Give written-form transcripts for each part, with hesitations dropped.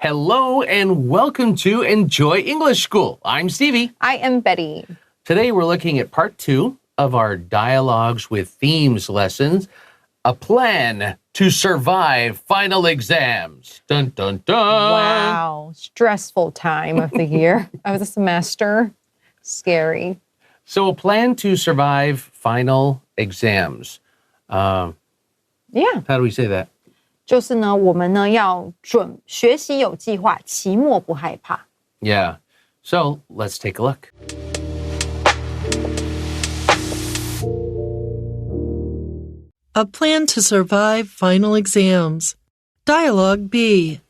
Hello and welcome to Enjoy English School. I'm Stevie. I am Betty. Today we're looking at part 2 of our Dialogues with Themes lessons, a plan to survive final exams. Dun, dun, dun. Wow, stressful time of the year, of the semester. Scary. So a plan to survive final exams. Yeah. How do we say that? 就是呢，我们呢要学习有计划，期末不害怕。Yeah. So let's take a look. A plan to survive final exams. Dialogue B.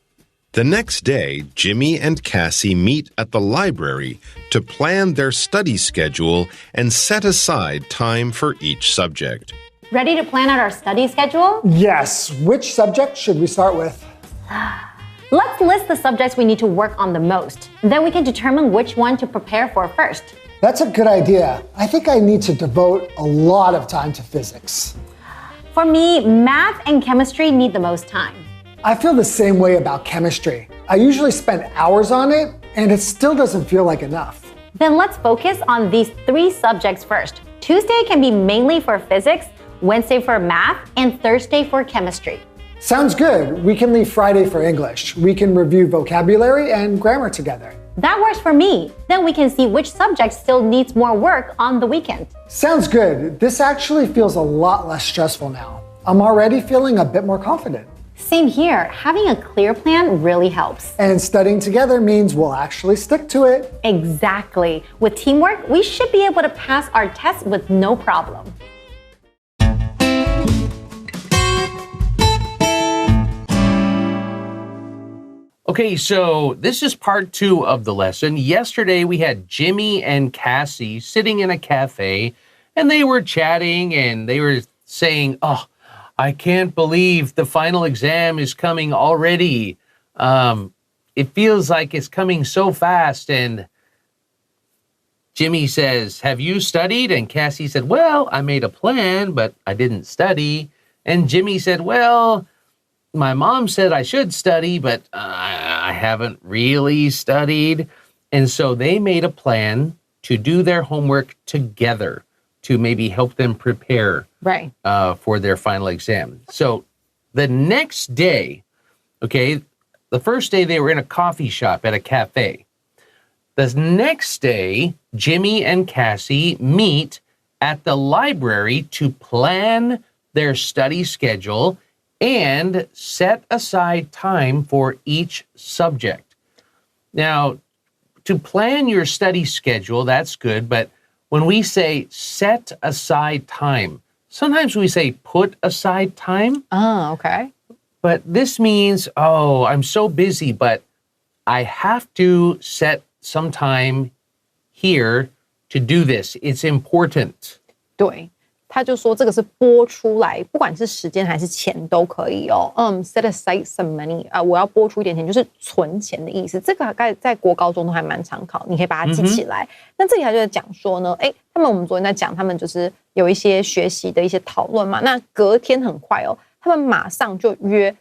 The next day, Jimmy and Cassie meet at the library to plan their study schedule and set aside time for each subject. Ready to plan out our study schedule? Yes. Which subject should we start with? Let's list the subjects we need to work on the most. Then we can determine which one to prepare for first. That's a good idea. I think I need to devote a lot of time to physics. For me, math and chemistry need the most time. I feel the same way about chemistry. I usually spend hours on it, and it still doesn't feel like enough. Then let's focus on these 3 subjects first. Tuesday can be mainly for physics, Wednesday for math, and Thursday for chemistry. Sounds good. We can leave Friday for English. We can review vocabulary and grammar together. That works for me. Then we can see which subject still needs more work on the weekend. Sounds good. This actually feels a lot less stressful now. I'm already feeling a bit more confident. Same here. Having a clear plan really helps. And studying together means we'll actually stick to it. Exactly. With teamwork, we should be able to pass our tests with no problem. Okay, so this is part 2 of the lesson. Yesterday we had Jimmy and Cassie sitting in a cafe, and they were chatting and they were saying, "Oh, I can't believe the final exam is coming already. It feels like it's coming so fast." And Jimmy says, "Have you studied?" And Cassie said, "Well, I made a plan, but I didn't study." And Jimmy said, "Well, my mom said I should study, but I haven't really studied." And so they made a plan to do their homework together to maybe help them prepare for their final exam. So the next day, okay, the first day they were in a coffee shop at a cafe. The next day, Jimmy and Cassie meet at the library to plan their study schedule and set aside time for each subject. Now, to plan your study schedule, that's good, but when we say set aside time, sometimes we say put aside time. Oh, okay. But this means, oh, I'm so busy, but I have to set some time here to do this. It's important. 对，他就说这个是拨出来，不管是时间还是钱都可以哦。set aside some money 我要拨出一点钱，就是存钱的意思。这个大概在国高中都还蛮常考，你可以把它记起来。那这里他就在讲说呢，我们昨天在讲，他们就是有一些学习的一些讨论嘛。那隔天很快哦，他们马上就约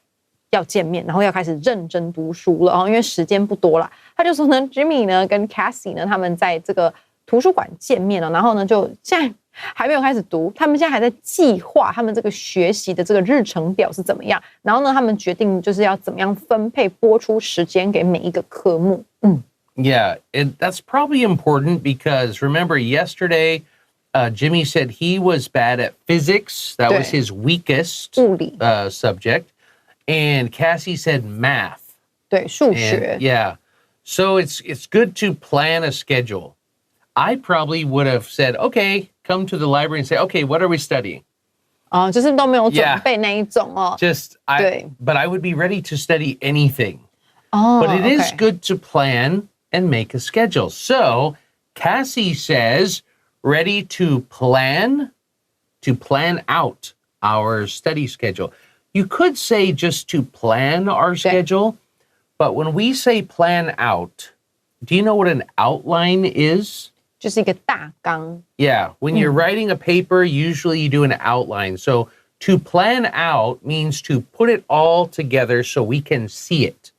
要见面，然后要开始认真读书了。因为时间不多啦，他就说呢 ，Jimmy 呢跟 Cassie 呢，他们在这个图书馆见面了，然后呢就现在还没有开始读，他们现在还在计划他们这个学习的这个日程表是怎么样。然后呢，他们决定就是要怎么样分配拨出时间给每一个科目。Yeah, and that's probably important because remember yesterday, Jimmy said he was bad at physics. That was his weakest subject. And Cassie said math. 对，数学。Yeah, so it's good to plan a schedule. I probably would have said, okay, come to the library and say, okay, what are we studying? 就是都没有准备那一种哦。But I would be ready to study anything. But it is good to plan and make a schedule. So Cassie says, ready to plan out our study schedule. You could say just to plan our schedule, but when we say plan out, do you know what an outline is? 就是一个大纲。Yeah, when you're writing a paper, usually you do an outline. So to plan out means to put it all together so we can see it.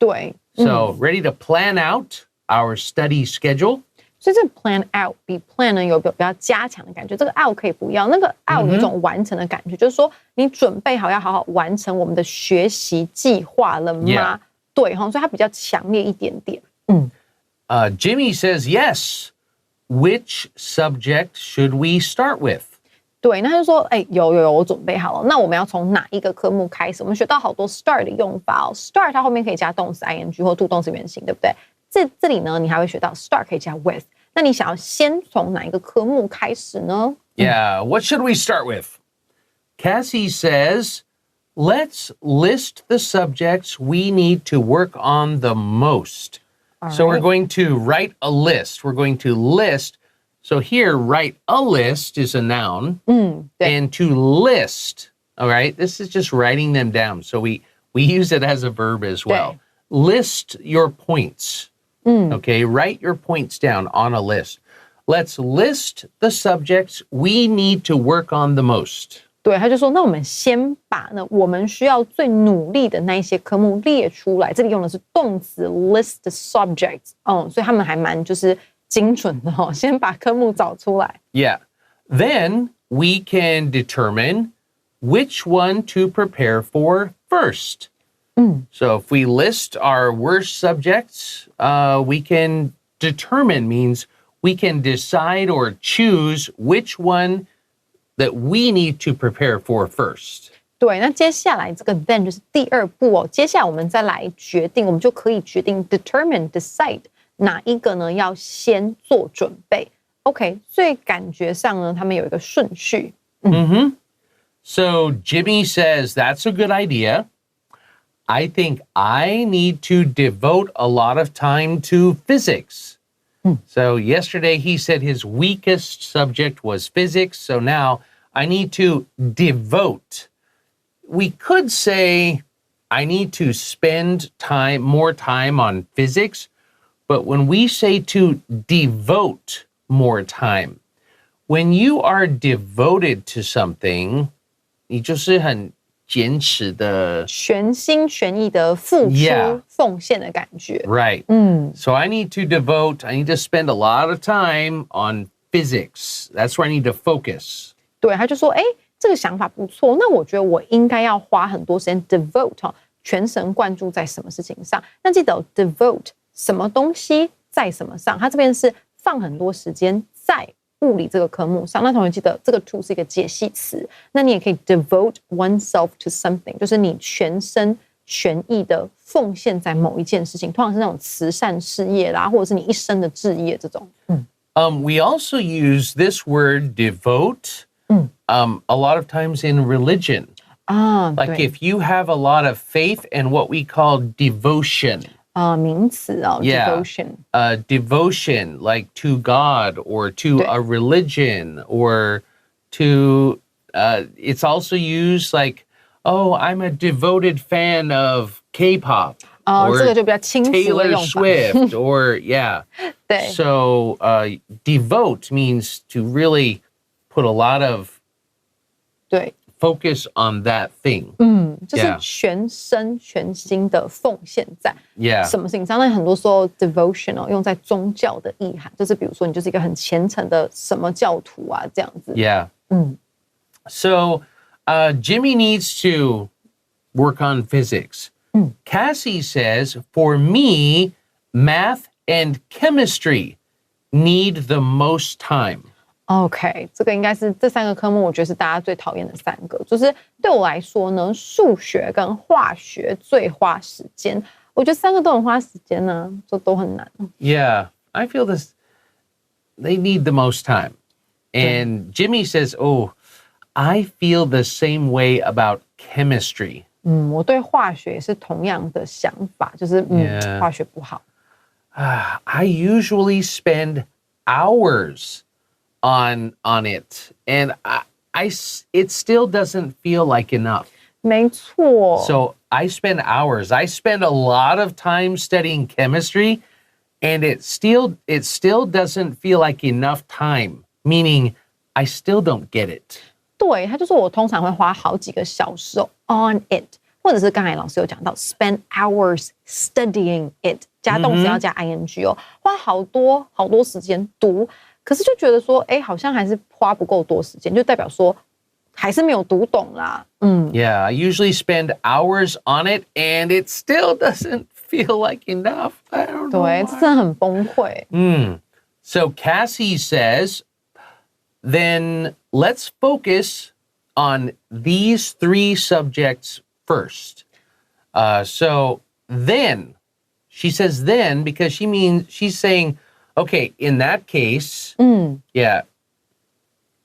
对， So ready to plan out our study schedule? 所以这个 plan out 比 plan 呢有比较加强的感觉，这个 out 可以不要，那个 out 有一种完成的感觉，就是说你准备好要好好完成我们的学习计划了吗？ Yeah. 对哈，所以它比较强烈一点点。Jimmy says yes. Which subject should we start with? 对，那他就说，有，我准备好了。那我们要从哪一个科目开始？我们学到好多 start 的用法哦。start 它后面可以加动词 ing 或 to 动词原形，对不对？这里呢，你还会学到 start 可以加 with。那你想要先从哪一个科目开始呢？ Yeah, what should we start with? Cassie says, let's list the subjects we need to work on the most. So we're going to write a list. We're going to list. So here, write a list is a noun. And to list, all right, this is just writing them down. So we use it as a verb as well. List your points. Okay, write your points down on a list. Let's list the subjects we need to work on the most. 对，他就说，那我们先把呢我们需要最努力的那一些科目列出来。这里用的是动词 list the subjects，所以他们还蛮就是精准的哦。先把科目找出来。Yeah. Then we can determine which one to prepare for first. So if we list our worst subjects, we can determine means we can decide or choose which one that we need to prepare for first. 对，那接下来这个 then 就是第二步哦。接下来我们再来决定，我们就可以决定 determine decide 哪一个呢要先做准备。OK， 所以感觉上呢，他们有一个顺序。So Jimmy says that's a good idea. I think I need to devote a lot of time to physics. So yesterday he said his weakest subject was physics. So now I need to devote. We could say I need to spend more time on physics. But when we say to devote more time, when you are devoted to something, 你就是很坚持的全心全意的付出、奉献的感觉。Right. So I need to spend a lot of time on physics. That's where I need to focus. 对，他就说，这个想法不错，那我觉得我应该要花很多时间 devote 全神贯注在什么事情上。那记得 devote 什么东西在什么上，他这边是放很多时间在物理这个科目上。那同学记得这个 to 是一个介系词，那你也可以 devote oneself to something， 就是你全身全意的奉献在某一件事情，通常是那种慈善事业啦，或者是你一生的志业这种。We also use this word devote a lot of times in religion. Like if you have a lot of faith in what we call devotion. 名词哦 devotion. Devotion, like to God or to a religion or to, it's also used like, oh, I'm a devoted fan of K-pop. 这个就比较轻浮的 Taylor 用法。 Swift or, yeah. 对。 So devote means to really put a lot of 对。 focus on that thing. 就是全身全心的奉献在 Yeah. 什么事情上。那很多时候 devotion 用在宗教的意涵，就是比如说你就是一个很虔诚的什么教徒啊这样子。 Yeah. So Jimmy needs to work on physics. Cassie says, for me, math and chemistry need the most time. OK， 这个应该是这三个科目，我觉得是大家最讨厌的三个。就是对我来说呢，数学跟化学最花时间。我觉得三个都很花时间呢，这都很难。Yeah, I feel this. They need the most time. And Jimmy says, oh, I feel the same way about chemistry. 我对化学也是同样的想法，就是化学不好。I usually spend hours on it, and it still doesn't feel like enough. 没错。 So I spend hours. I spend a lot of time studying chemistry, and it still doesn't feel like enough time, meaning I still don't get it. 对，他就说我通常会花好几个小时on it，或者是刚才老师有讲到 spend hours studying it， 加动词要加 ing 哦，花好多时间读，可是就觉得说，好像还是花不够多时间，就代表说还是没有读懂啦。Yeah, I usually spend hours on it, and it still doesn't feel like enough. I don't know. 对，真的很崩溃。So Cassie says, then let's focus on these 3 subjects first. So then, she says then because she's saying, okay, in that case, yeah,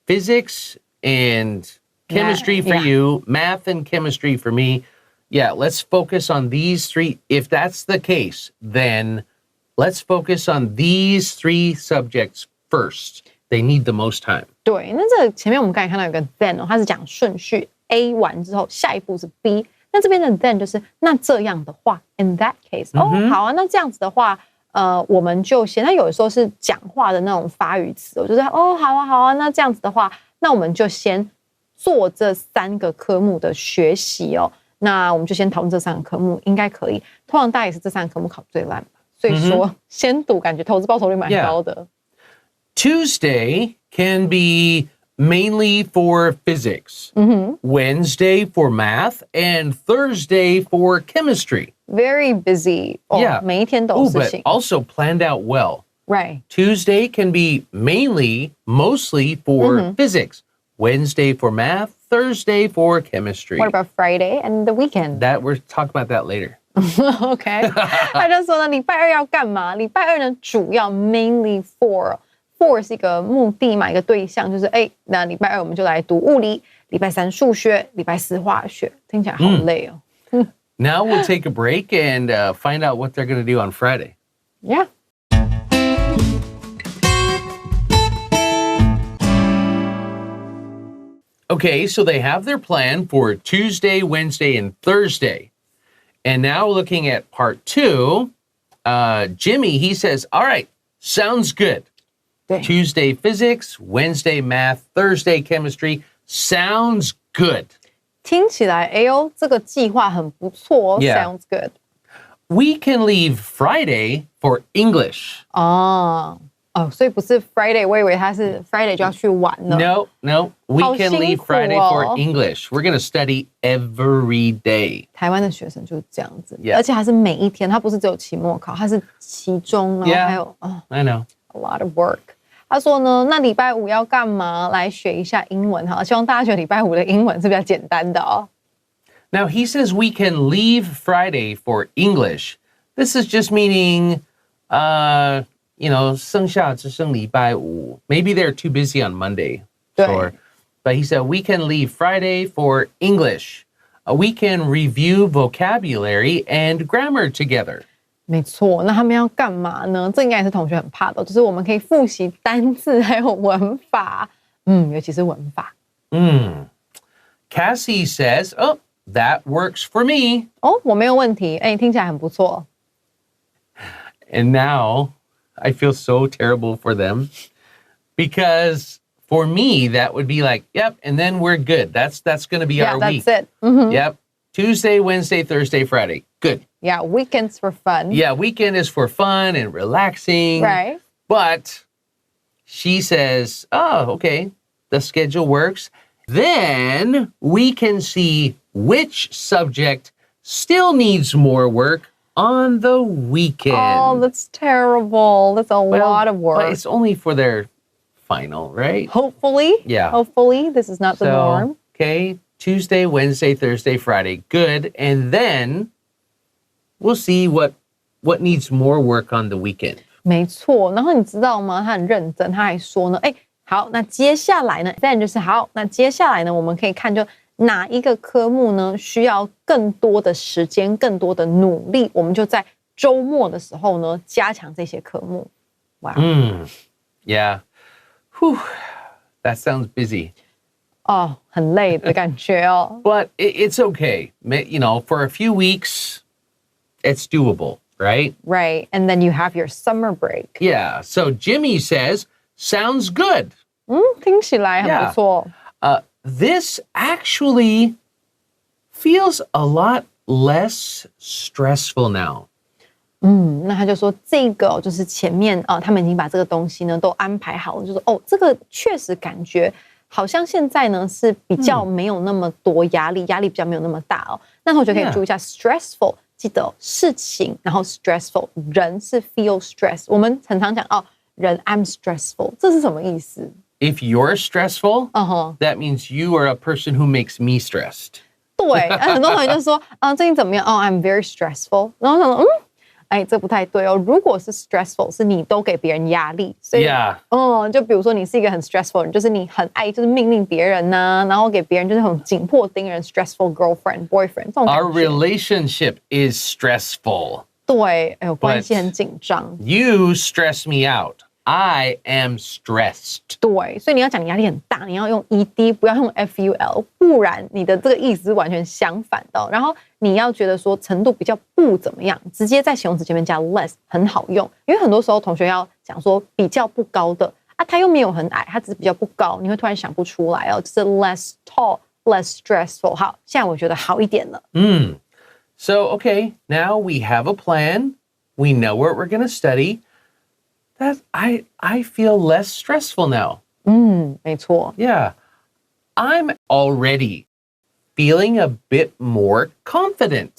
physics and chemistry for you, math and chemistry for me. Yeah, let's focus on these 3. If that's the case, then let's focus on these 3 subjects first. They need the most time. 对，那这个前面我们刚才看到有个 then 它是讲顺序 A 完之后，下一步是 B。那这边的 then 就是那这样的话 ，in that case， 好啊，那这样子的话，我们就先。那有的时候是讲话的那种发语词，就是好啊，那这样子的话，那我们就先做这3个科目的学习哦。那我们就先讨论这3个科目，应该可以。通常大概也是这3个科目考最烂吧，所以说先读，感觉投资报酬率蛮高的。Tuesday can be mainly for physics, Wednesday for math, and Thursday for chemistry. Very busy. Yeah. 每一天都有事情。But also planned out well. Right. Tuesday can be mostly for physics, Wednesday for math, Thursday for chemistry. What about Friday and the weekend? We're talking about that later. OK. 他就说呢，礼拜2要干嘛？礼拜2呢，主要 mainly for 是一个目的嘛，一个对象，就是那礼拜2我们就来读物理，礼拜3数学，礼拜4化学，听起来好累哦。Now we'll take a break and find out what they're going to do on Friday. Yeah. Okay, so they have their plan for Tuesday, Wednesday, and Thursday. And now looking at part 2, Jimmy, he says, all right, sounds good. Tuesday physics, Wednesday math, Thursday chemistry, sounds good. 听起来，这个计划很不错哦。Yeah. Sounds good. We can leave Friday for English. 所以不是 Friday， 我以为他是 Friday 就要去玩了。No, we can leave Friday for English. We're going to study every day. 台湾的学生就是这样子， Yeah. 而且还是每一天，他不是只有期末考，他是期中，然后还有I know. a lot of work. 他说呢，那礼拜5要干嘛？来学一下英文哈，希望大家觉得礼拜5的英文是比较简单的哦。Now he says we can leave Friday for English. This is just meaning, 剩下只剩礼拜5. Maybe they're too busy on Monday. Sure. But he said we can leave Friday for English. We can review vocabulary and grammar together. 没错，那他们要干嘛呢？这应该也是同学很怕的，就是我们可以复习单字还有文法，尤其是文法。Cassie says, oh, that works for me. 我没有问题，听起来很不错。And now I feel so terrible for them because for me, that would be like, yep, and then we're good. That's going to be our week. Yeah, that's it. Yep. Tuesday, Wednesday, Thursday, Friday. Good. Yeah, weekends for fun. Yeah, weekend is for fun and relaxing. Right. But she says, oh, okay, the schedule works. Then we can see which subject still needs more work on the weekend. Oh, that's terrible. That's a lot of work. But it's only for their final, right? Hopefully. Yeah. Hopefully, this is not the norm. Okay, Tuesday, Wednesday, Thursday, Friday. Good. And then we'll see what needs more work on the weekend. 没错。然后你知道吗？他很认真，他还说呢，好，那接下来呢 ，then 就是好，那接下来呢，我们可以看就哪一个科目呢需要更多的时间、更多的努力，我们就在周末的时候呢加强这些科目。哇。Yeah. Whew. That sounds busy. 很累的感觉哦。But it's okay. For a few weeks, it's doable, right? Right. And then you have your summer break. Yeah. So Jimmy says, sounds good. 听起来很不错。This actually feels a lot less stressful now. 那他就说这个就是前面他们已经把这个东西呢都安排好了，就是这个确实感觉好像现在呢是比较没有那么多压力比较没有那么大哦。那同学可以注意一下 stressful， 记得事情，然后 stressful 人是 feel stress。我们很常讲人 I'm stressful， 这是什么意思？ If you're stressful, that means you are a person who makes me stressed. 对，很多同学就说最近怎么样？I'm very stressful。然后想说这不太对哦。如果是 stressful， 是你都给别人压力，所以就比如说你是一个很 stressful 人，就是你很爱就是命令别人呐，然后给别人就是很紧迫盯人 stressful girlfriend boyfriend 这种感觉。Our relationship is stressful. 对，关系很紧张。You stress me out. I am stressed. 对，所以你要讲你压力很大，你要用 ed， 不要用 ful， 不然你的这个意思是完全相反的。然后你要觉得说程度比较不怎么样，直接在形容词前面加 less 很好用，因为很多时候同学要讲说比较不高的他又没有很矮，他只是比较不高，你会突然想不出来就是 less tall, less stressful。好，现在我觉得好一点了。So, okay, now we have a plan. We know what we're going to study. That I feel less stressful now. 没错。Yeah. I'm already feeling a bit more confident.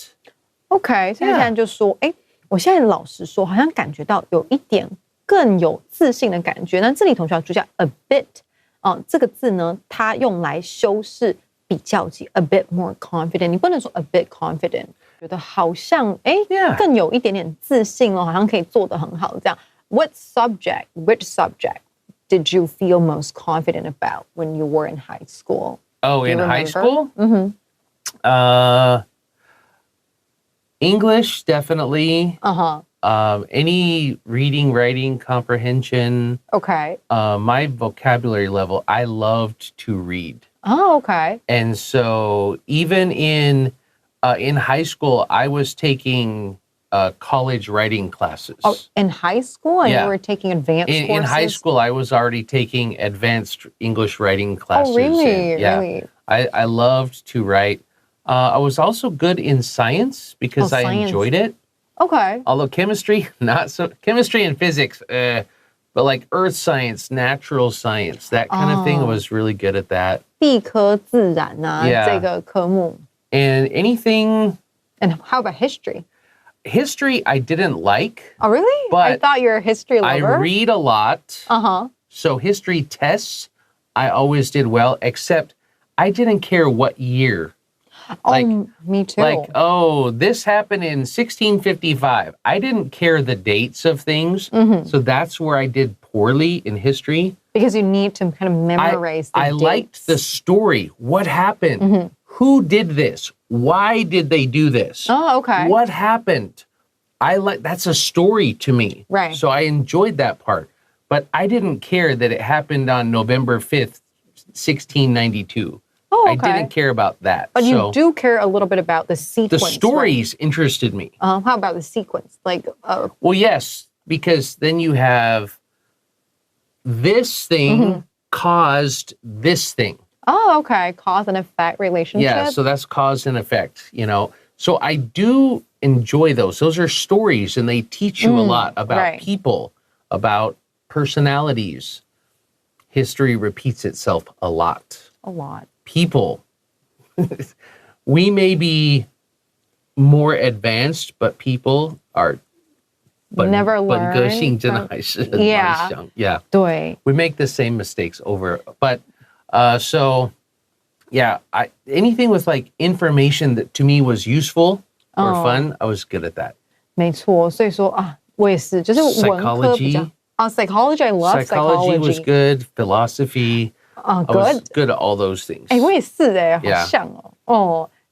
OK， 所以现在就说，我现在老实说，好像感觉到有一点更有自信的感觉。那这里同学要注意一下 a bit，这个字呢，它用来修饰比较级 a bit more confident， 你不能说 a bit confident， 觉得好像更有一点点自信好像可以做得很好这样。Which subject did you feel most confident about when you were in high school? Oh, in high school? English, definitely. Any reading, writing, comprehension. Okay. My vocabulary level, I loved to read. Oh, okay. And so even in high school, I was taking college writing classes. Oh, in high school? And you were taking advanced courses? In high school, I was already taking advanced English writing classes. Oh, really? Really? I loved to write. I was also good in science because I enjoyed it. Okay. Although chemistry, not so. Chemistry and physics, but like earth science, natural science, that kind of thing, I was really good at that. 地科自然这个科目。And anything... And how about history? History, I didn't like. Oh, really? But I thought you were a history lover. I read a lot. So history tests, I always did well, except I didn't care what year. Me too. Like, this happened in 1655. I didn't care the dates of things. So that's where I did poorly in history. Because you need to kind of memorize the dates. I liked the story. What happened? Who did this? Why did they do this? Oh, okay. What happened? That's a story to me. Right. So I enjoyed that part. But I didn't care that it happened on November 5th, 1692. Oh, okay. I didn't care about that. But you do care a little bit about the sequence. The stories interested me. How about the sequence? Well, yes, because then you have this thing caused this thing. Oh, okay. Cause and effect relationship. Yeah, so that's cause and effect, So I do enjoy those. Those are stories, and they teach you a lot about people, about personalities. History repeats itself a lot. A lot. People. We may be more advanced, but people are never learn. 本个性真的还是很蛮像. Yeah. 对. We make the same mistakes over, but so yeah, anything with like information that to me was useful or fun, I was good at that. 没错，所以说我也是，就是文科比较psychology, I love psychology. Psychology was good. Philosophy. I was good at all those things. 我也是好像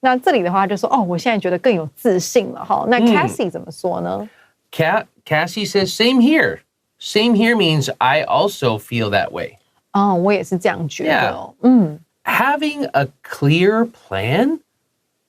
那这里的话就说我现在觉得更有自信了哈。那 Cassie 怎么说呢？ Cassie says, same here. Same here means I also feel that way. 我也是这样觉得。Having a clear plan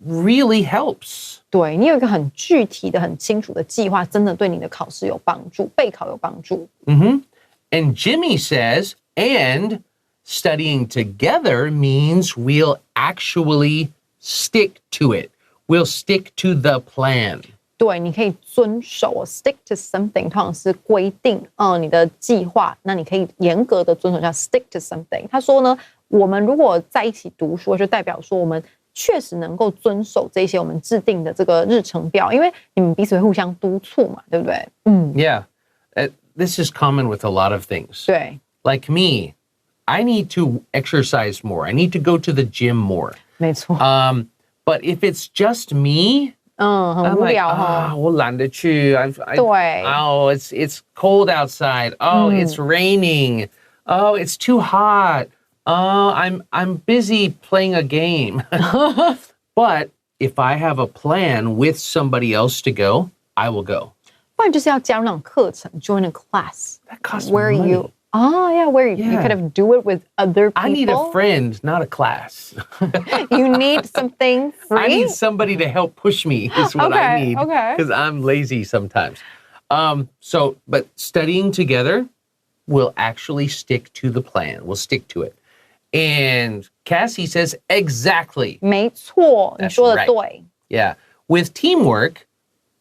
really helps. 对，你有一个很具体的、很清楚的计划，真的对你的考试有帮助，备考有帮助。And Jimmy says, and studying together means we'll actually stick to it. We'll stick to the plan. 对，你可以遵守 stick to something， 通常是规定你的计划，那你可以严格的遵守，叫 stick to something。他说呢，我们如果在一起读书，就代表说我们确实能够遵守这些我们制定的这个日程表，因为你们彼此会互相督促嘛，对不对？Yeah, this is common with a lot of things. 对 Like me, I need to exercise more. I need to go to the gym more. 没错。But if it's just me, 很无聊哈。我懒得去。对。Oh, it's cold outside. Oh, it's raining. Oh, it's too hot. Oh, I'm busy playing a game. But if I have a plan with somebody else to go, I will go. 不然就是要加入那种课程 join a class. That costs where money. you where you could have do it with other people. I need a friend, not a class. You need something free? I need somebody to help push me is what I need. Okay. Because I'm lazy sometimes. But studying together, we'll actually stick to the plan. We'll stick to it. And Cassie says, exactly. 没错，你说的对。Yeah. With teamwork,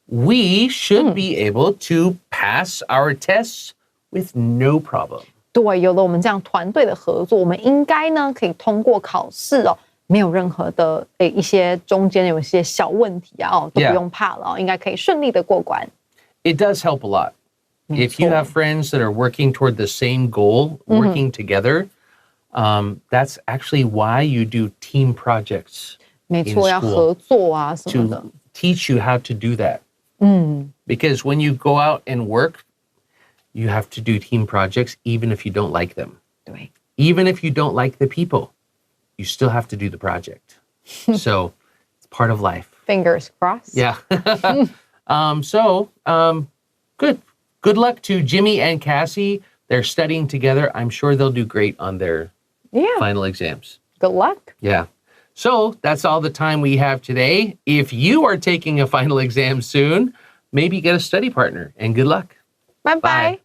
we should be able to pass our tests with no problem. 对，有了我们这样团队的合作，我们应该呢可以通过考试哦，没有任何的一些中间有一些小问题啊都不用怕了应该可以顺利的过关。It does help a lot. If you have friends that are working toward the same goal, working together, that's actually why you do team projects. 没错，要合作啊什么的。To teach you how to do that. Because when you go out and work, you have to do team projects even if you don't like them. 对。Even if you don't like the people, you still have to do the project. So it's part of life. Fingers crossed. Yeah. Good luck to Jimmy and Cassie. They're studying together. I'm sure they'll do great on their final exams. Good luck. Yeah. So that's all the time we have today. If you are taking a final exam soon, maybe get a study partner and good luck. Bye-bye.